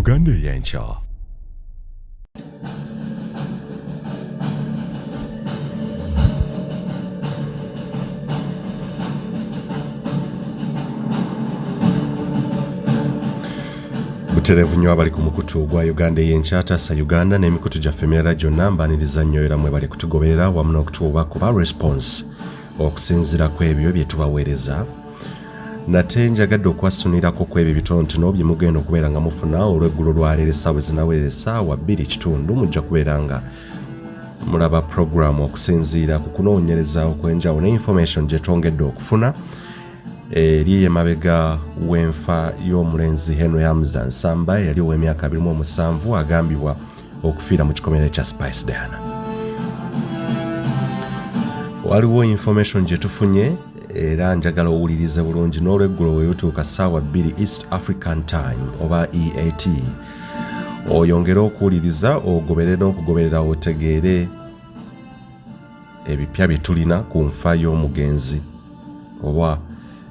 Uganda y'enkya. Buterevu nnyo abali ku mukutu gwa Uganda y'enkya taasa Uganda n'emikutu gyaffe emirala gyonna mbaaniriza nnyo era mwe bali kutugoberera wamu n'okutuuba kuba response okusinziira ku ebyo bye tubaweereza. Nate njagadde okwasunirako ku ebyo bitonotono bye mugenda okubeera nga mufuna olw'eggulo lwaleero essaawa ezinawerera essaawa 2:00 mujja kubeera nga mulaba puroguramu okusinziira ku kunoonyereza okw'enjawulo ne information gye twongedde okufuna eri emabega w'enfa y'omulenzi Henry Hamza Nsamba yali ow'emyaka 27 agambibwa okufiira mu kikomere kya Spice Diana. Waliwo information gye tufunye era njagala owulirize bulungi n'olweggulo we lutuuka ssaawa 2 East African Time oba EAT oyongere okuwuliriza ogobere n'okugoberera otegeere ebipya bye tulina ku nfa y'omugenzi oba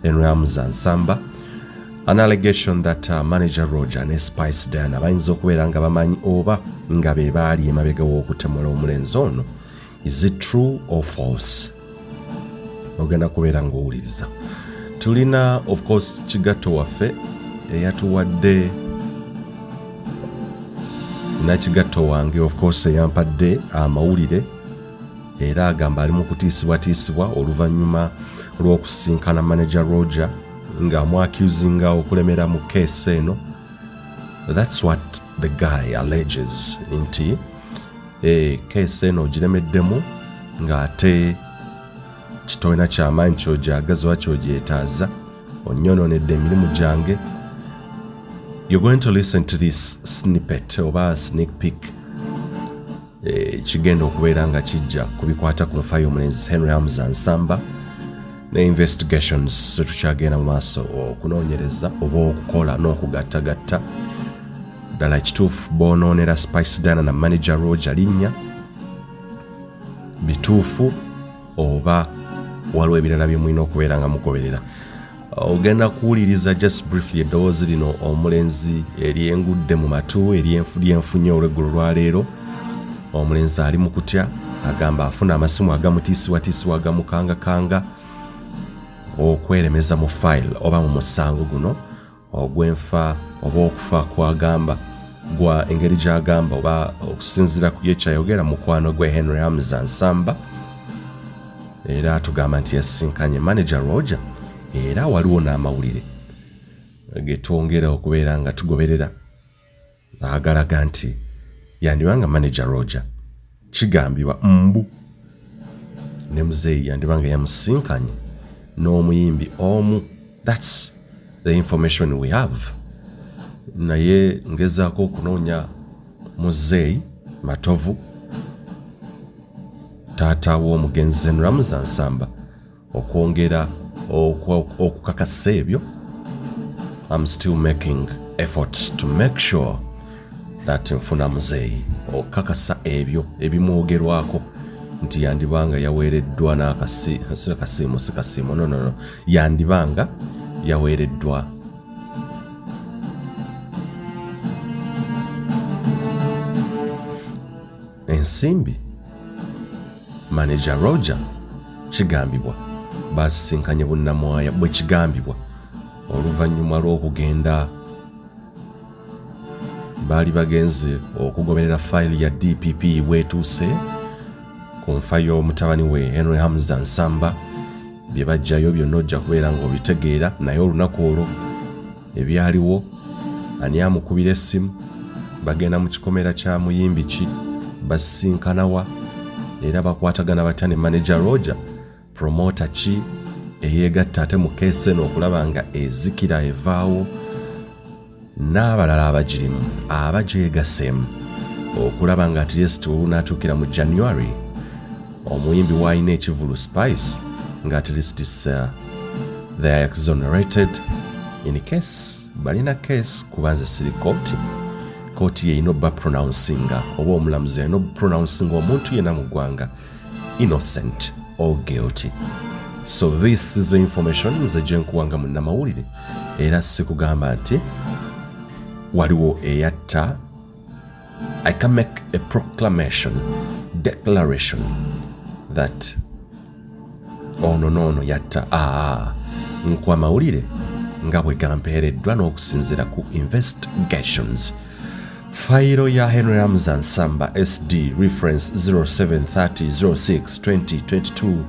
Henry Hamza Nsamba. An allegation that manager Roger ne Spice Diana bayinza okubeera nga bamanyi oba nga be baali emabega w'okutemula omulenzi ono. Is it true or false? Ogenda kubeera ng'owuliriza. Tulina of course kigatto waffe eyatuwadde na kigatto wange of course eyampadde amawulire era agamba ali mu kutiisibwatiisibwa oluvannyuma lw'okusinkana manager Roger nga amwakuzinga okulemera mu keesi eno. That's what the guy alleges nti keesi eno giremeddemu ng'ate kitolina ky'amaanyi ky'ogyagaza oba ky'ogyetaaza onnyonoonedde emirimu gyange. You're going to listen to this snippet oba sneak peek kigenda okubeera nga kijja kubikwata ku nfa y'omulenzi Henry Hamza Nsamba ne investigations zetukyagenda mu maaso okunoonyereza oba okukola n'okugattagatta ddala ekituufu boonoonera Spice Diana na manager Roger linnya bituufu oba waliwo ebirala bye mulina okubeera nga mugoberera. Ogenda kuwuliriza just briefly eddoboozi lino omulenzi eryengudde mu matu eryenfunye olw'eggulo lwaleero. Omulenzi ali mu kutya agamba afuna amasimu agamutiisibwatiisibwa agamukangakanga okweremeza mu file oba mu musango guno ogw'enfa oba okufa kwagamba gwa engeri gy'agamba oba okusinziira ku ye kyayogera mukwano gwe Henry Hamza Nsamba. Era tugamba nti yasinkanye manager Roger era waliwo n'amawulire ge twongera okubeera nga tugoberera agalaga nti yandibanga manager Roger kigambibwa mbu ne muzeeyi yandibanga yamusinkanye n'omuyimbi omu. That's the information we have. Naye ngezaako okunoonya muzeeyi Matovu taata w'omugenzi Henry Hamza Nsamba okwongera okukakasa ebyo. I'm still making efforts to make sure that nfuna muzeeyi okukakasa ebyo ebimwogerwako nti yandibanga yaweereddwa n'akasiimo no yandibanga yaweereddwa ensimbi. Manager Roger kigambibwa basisinkanye bunnamwaya bwe kigambibwa oluvannyuma lw'okugenda baali bagenze okugoberera fayili ya DPP weetuuse ku nfa y'omutabani we Henry Hamza Nsamba. Bye bajjayo byonna ojja kubeera ng'obitegeera naye olunaku olwo ebyaliwo ani amukubira essimu bagenda mu kikomera kya muyimbi ki basisinkanawa era bakwatagana batya ne manager Roger promoter ki eyeegatta ate mu keesi eno okulaba nga ezikira evaawo n'abalala abagirimu abagyegaseemu okulaba nga at least olunaatuukira mu January omuyimbi w'alina ekivulu Spice nga at least they are exonerated in case balina case kubanze siri kooti ye ino pronouncing oba omulamuzi ino pronouncing omuntu yena mu ggwanga innocent or guilty. So this is the information nze gye nkuwanga mu nnamawulire era si kugamba nti waliwo eyatta. I can make a declaration that ono yatta nkwa mawulire nga bwe gampeereddwa n'okusinziira ku investigations. Fayiro ya Henry Ramsden Nsamba SD reference 0730062022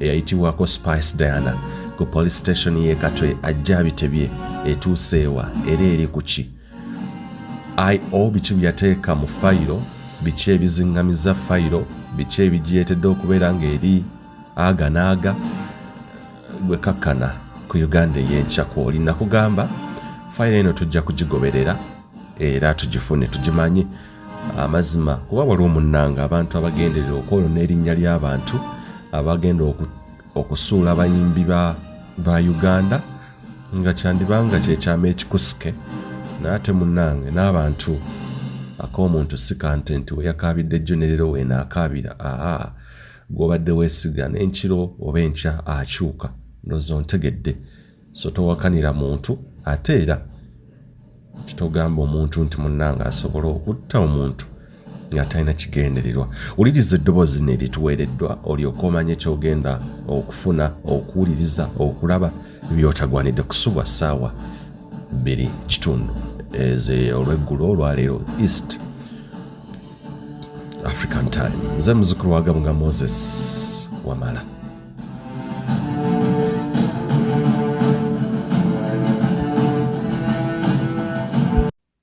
eyayitibwako Spice Diana ku police station y'e Katwe ajabitebye etuuseewa era eri ku ki. IO biki byateeka mu fayiro, biki ebizingamiza fayiro, biki ebigyetedde okubeera ng'eri aga naaga gwe kakkana ku Uganda ey'enkya kw'oli. Nakugamba fayiro eno tujja kugigoberera era tugifune tugimanyi amazima, kuba waliwo munnanga abantu abagenderera okwolona erinnya ly'abantu abagenda okusuula abayimbi ba Uganda nga kyandibanga kyekyama ekikusike. Naate munnange n'abantu ak'omuntu si content we yakabidde jjonerero we naakabira gw'obadde weesiga n'enkiro oba enkya akyuka ndozo ntegedde. So towakanira muntu ate era kitogamba omuntu nti munnanga asobola okutta omuntu nga talina kigendererwa. Wuliriza eddoboozi ne lituweereddwa olyoke omanye ky'ogenda okufuna, okuwuliriza, okulaba by'otagwanidde kusubwa ssaawa 2:00 olw'eggulo olwaleero East African Time. Nze muzzukulu wa Gamuga Moses Wamala.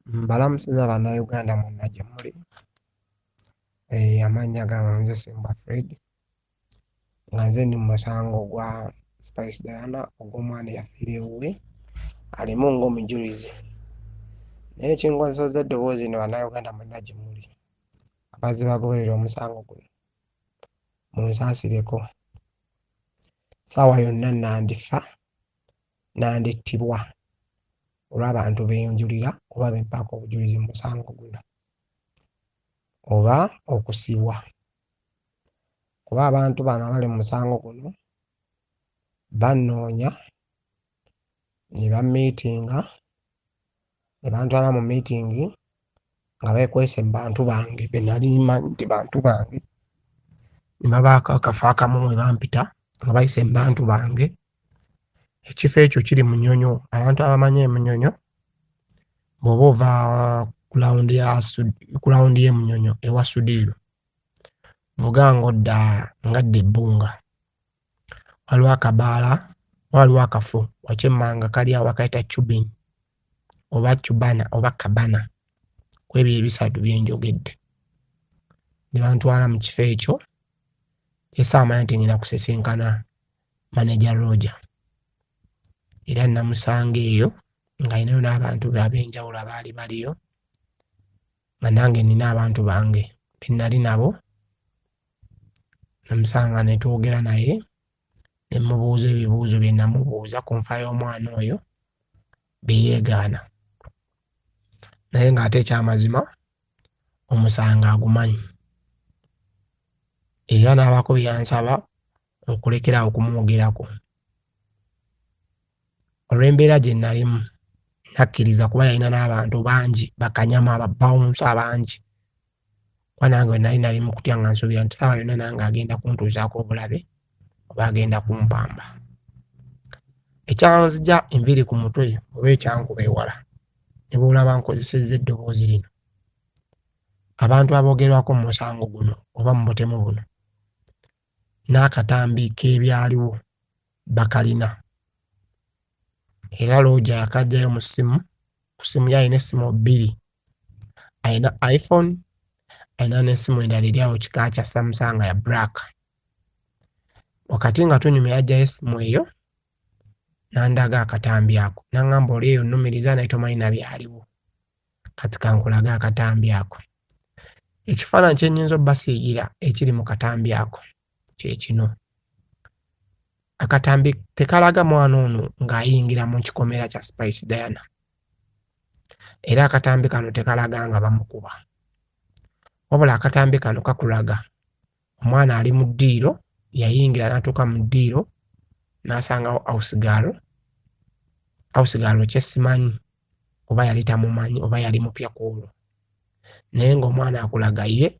Mbalamusiza bannayuganda mwonna gye muli. Amannya gange nze Simba Fred nga nze ndi mu musango gwa Spice Diana ogw'omwana eyafiira ewuwe alimu ng'omujulizi. Naye ekinkozesezza eddoboozi lino bannayuganda mwonna gye muli abazze bagoberera omusango guno munsaasireko. Ssaawa yonna nandifa nandittibwa olw'abantu beenjulira oba bempaako obujulizi mu musango guno oba okusibwa. Kuba abantu bano abali mu musango guno bannoonya ne bamiitinga ne bantwala mu miitingi nga beekwese mu bantu bange be nali mmanyi nti bantu bange, ne babaako akafo akamu mwe bampita nga bayise mu bantu bange. Ekifo ekyo kiri Munyonyo. Abantu abamanyi emunyonyo bw'oba ova ku lawundi y'e Munyonyo ewa Sudiiro vuga ng'odda ngadda ebbunga, waliwo akabaala, waliwo akafo wakyemmanga kali awo bakayita Cubin oba Cubana oba Kabana, ku ebyo ebisatu bye njogedde. Ne bantwala mu kifo ekyo esaamanya nti ngenda kusisinkana Manager Roger era namusanga eyo ng'alinayo n'abantu be ab'enjawulo abaali baliyo nga nange nina abantu bange be nnali nabo. Namusanga ne twogera naye ne mubuuza ebibuuzo bye namubuuza ku nfa y'omwana oyo bye yeegaana. Naye ng'ate ekyamazima omusango agumanyi era n'abaako bye yansaba okulekeraawo okumwogerako. Olw'embeera gye nalimu nakkiriza kuba yalina n'abantu bangi bakanyama babawunsa bangi. Kuba nange nali mu kutya nga nsuubira nti ssaawa yonna nange agenda kuntuusaako obulabe oba agenda kumpamba. Ekyanzija enviiri ku mutwe oba ekyankuba ewala ne bw'olaba nkozesezza eddoboozi lino, abantu aboogerwako mu musango guno oba mu butemu buno n'akatambi k'ebyaliwo bakalina. Era Roger yakajjayo mu ssimu, ku ssimu ye alina essimu 2, alina iPhone, alina n'essimu endala eri awo kika kya Samsung ya black. Wakati nga tunyumya yajjayo essimu eyo n'andaga akatambi ako n'aŋŋamba oli eyo nnumiriza naye tomanyi na byaliwo, kati kankulaga akatambi ako. Ekifaananyi kye nnyinza obbasiigira ekiri mu katambi ako kye kino. Akatambi tekalaga mwana ono ng'ayingira mu kikomera kya Spice Diana, era akatambi kano tekalaga nga bamukuba, wabula akatambi kano kakulaga omwana ali mu ddiiro, yayingira n'atuuka mu ddiiro n'asangawo awusigaalo kyesimanyi oba yali tamumanyi oba yali mupya ku olwo. Naye ng'omwana akulaga ye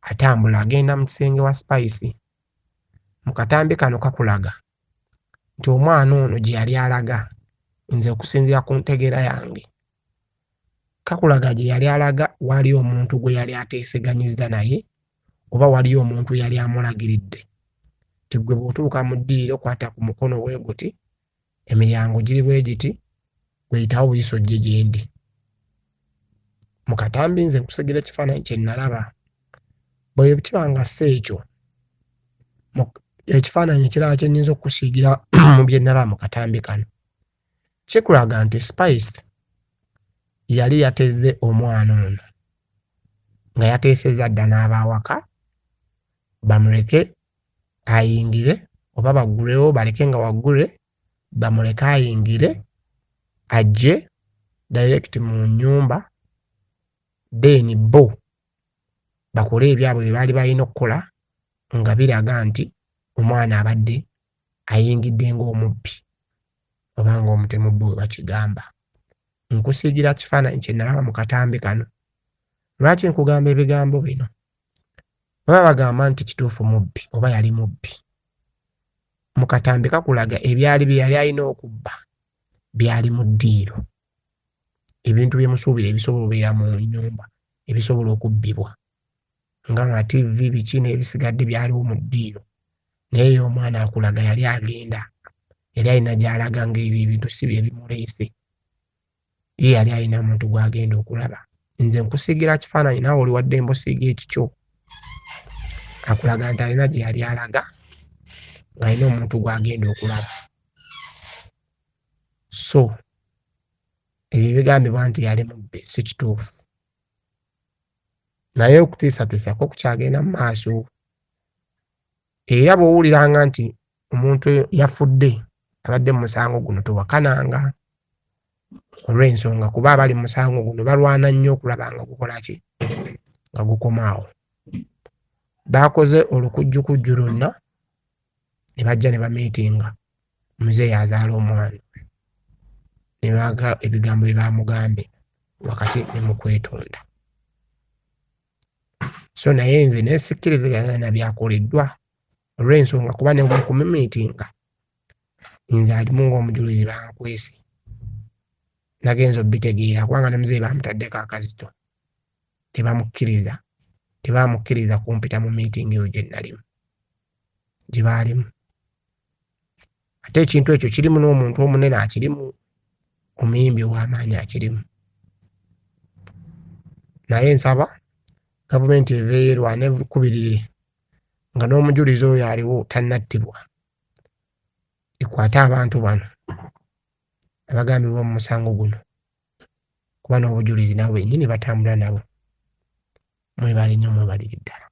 atambula agenda mu kisenge wa Spice. Mu katambi kano kakulaga nti omwana ono gye yali alaga, nze okusinziira ku ntegeera yange, kakulaga gye yali alaga waliyo omuntu gwe yali ateeseganyizza naye oba waliyo omuntu yali amulagiridde ti gwe bw'otuuka mu ddiiro kwata ku mukono bwe guti, emiryango giri bwe giti, gweyitawo buyisa ojje gye ndi. Mu katambi nze nkusigira ekifaananyi kye nalaba. Bwe kiba nga si ekyo, ekifaananyi ekirala kye nnyinza okukusiigira mu bye nalaba mu katambi kano kikulaga nti Spice yali yatezze omwana ono nga yateesezza dda n'abawaka bamuleke ayingire oba baggulewo baleke nga waggule, bamuleke ayingire ajje direct mu nnyumba, then bo bakole ebyabwe bye baali balina okukola nga biraga nti omwana abadde ayingidde ng'omubbi oba ng'omutemubbi bwe bakigamba. Nkusiigira kifaananyi kye nalaba mu katambi kano. Lwaki nkugamba ebigambo bino? Baba bagamba nti kituufu mubbi oba yali mubbi. Mu katambi kakulaga ebyali bye yali alina okubba byali mu ddiiro. Ebintu bye musuubira ebisobola obeera mu nnyumba ebisobola okubbibwa nga TV biki n'ebisigadde byaliwo mu ddiiro. Naye omwana akulaga yali agenda, yali alina gy'alaga ng'ebyo ebintu si bye bimuleese. Ye yali alina omuntu gw'agenda okulaba. Nze nkusiigira kifaananyi naawe oli wadde mbusiiga ekikyo. Akulaga nti alina gye yali alaga ng'alina omuntu gw'agenda okulaba. So ebyo ebigambibwa nti yali mubbi si kituufu. Naye okutiisatiisa ko kukyagenda mu maaso. Era bw'owuliranga nti omuntu yafudde abadde mu musango guno towakananga olw'ensonga kuba abali mu musango guno balwana nnyo okulaba nga gukola ki, nga gukomaawo. Baakoze olukujjukujju lwonna ne bajja ne bamiitinga muzeeyi azaala omwana ne baga ebigambo bye bamugambe wakati ne mu kwetonda. So naye nze neesikkiriziganya na byakoleddwa olw'ensonga kuba ne mu kumimiitinga nze alimu ng'omujulizi bankwese nagenza obbitegeera kubanga ne muzeeyi bamutaddeko akazito tebamukkiriza kumpita mu miitingi eyo gye nalimu gye baalimu. Ate ekintu ekyo kirimu n'omuntu omunene akirimu, omuyimbi ow'amaanyi akirimu. Naye nsaba gavumenti eveeyo erwane kubirire nga n'omujulizi oyo aliwo tannattibwa, ekwate abantu bano abagambibwa mu musango guno kuba n'obujulizi nabo bennyini batambula nabo. Mwebale nnyo, mwebalire ddala.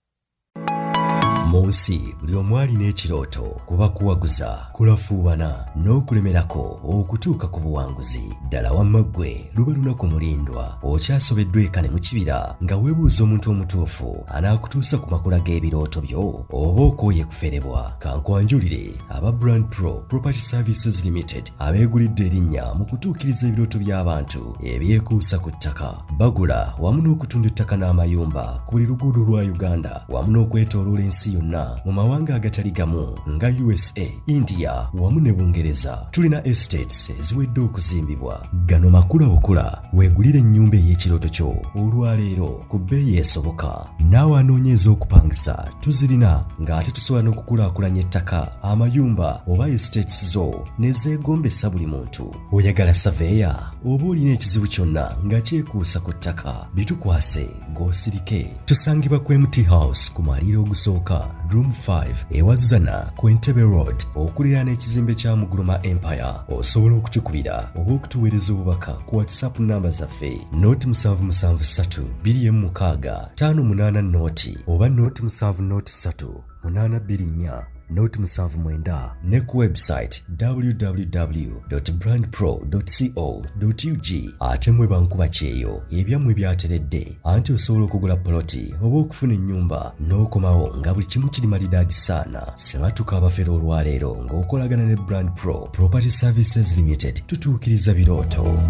Mu nsi buli omu alina ekirooto kuba kuwaguza, kulafuubana n'okulemerako okutuuka ku buwanguzi. Ddala wamma ggwe luba lunaku mulindwa okyasobeddwa eka ne mu kibira nga weebuuza omuntu omutuufu anaakutuusa ku makula g'ebirooto byo oba okooye kuferebwa. Kankwanjulire aba Brand Pro Property Services Limited abeegulidde erinnya mu kutuukiriza ebirooto by'abantu ebyekuusa ku ttaka. Bagula wamu n'okutunda ettaka n'amayumba ku buli luguudo lwa Uganda wamu n'okwetooloola ensi yonna mu mawanga agatali gamu nga USA, India wamu ne Bungereza. Tulina estates eziwedde okuzimbibwa. Gano makula bukula weegulire ennyumba ey'ekirooto kyo olwaleero ku bbeeyi esoboka. Naawe anoonyeza okupangisa tuzirina ng'ate tusobola n'okukulaakulanya ettaka, amayumba oba estates zo ne zeegombesa buli muntu. Oyagala saveya oba olina ekizibu kyonna nga kyekuusa ku ttaka, bitukwase g'osirike. Tusangibwa ku MT House ku mwaliiro ogusooka Room 5 ewazana ku Entebbe Road okuliraana ekizimbe kya Muguluma Empire. Osobola okutukubira oba okutuweereza obubaka ku WhatsApp namba zaffe noti 773 216 588 noti oba noti 703 824 noti 79 ne ku website www.brandpro.co.ug. ate mwe bankuba kyeyo ebyammwe byateredde anti osobola okugula poloti oba okufuna ennyumba n'okomawo nga buli kimu kiri malidaadi saana. Sematuka abafera olwaleero ng'okolagana ne Brand Pro Property Services Limited tutuukiriza birooto.